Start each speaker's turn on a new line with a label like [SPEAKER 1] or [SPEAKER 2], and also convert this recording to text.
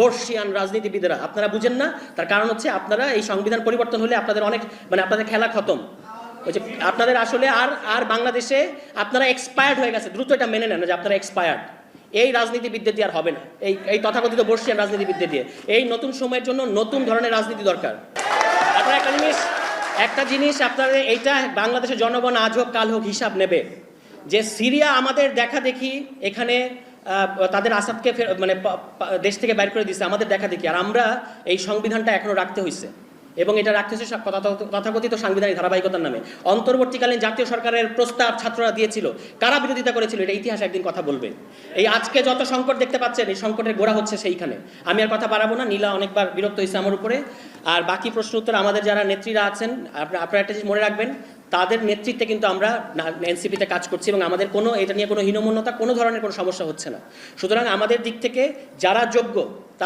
[SPEAKER 1] বর্ষিয়ান রাজনীতিবিদেরা, আপনারা বুঝেন না, তার কারণ হচ্ছে আপনারা এই সংবিধান পরিবর্তন হলে আপনাদের অনেক আপনাদের খেলা খতম। ওই যে আপনাদের আসলে আর আর বাংলাদেশে আপনারা এক্সপায়ার্ড হয়ে গেছে, দ্রুত এটা মেনে নেন যে আপনারা এক্সপায়ার্ড। এই রাজনীতিবিদদের দিয়ে আর হবে না, এই তথাকথিত বর্ষিয়ান রাজনীতিবিদদের দিয়ে। এই নতুন সময়ের জন্য নতুন ধরনের রাজনীতি দরকার। আপনারা একটা জিনিস আপনাদের এইটা বাংলাদেশের জনগণ আজ হোক কাল হোক হিসাব নেবে, যে সিরিয়া আমাদের দেখা দেখি এখানে তাদের আসাদকে দেশ থেকে বাইর করে দিচ্ছে আমাদের দেখা দেখি, আর আমরা এই সংবিধানটা এখনো রাখতে হয়েছে, এবং এটা রাখতে হচ্ছে তথাকথিত সাংবিধানিক ধারাবাহিকতার নামে। অন্তর্বর্তীকালীন জাতীয় সরকারের প্রস্তাব ছাত্ররা দিয়েছিল, কারা বিরোধিতা করেছিল, এটা ইতিহাস একদিন কথা বলবে। এই আজকে যত সংকট দেখতে পাচ্ছেন, এই সংকটের গোড়া হচ্ছে সেইখানে। আমি আর কথা বাড়াবো না, নীলা অনেকবার বিরক্ত হয়েছে আমার উপরে। আর বাকি প্রশ্ন উত্তর আমাদের যারা নেত্রীরা আছেন, আপনারা একটা জিনিস মনে রাখবেন, তাদের নেতৃত্বে কিন্তু আমরা এনসিপিতে কাজ করছি, এবং আমাদের কোনো এটা নিয়ে কোনো হীনমন্যতা, কোনো ধরনের কোনো সমস্যা হচ্ছে না। সুতরাং আমাদের দিক থেকে যারা যোগ্য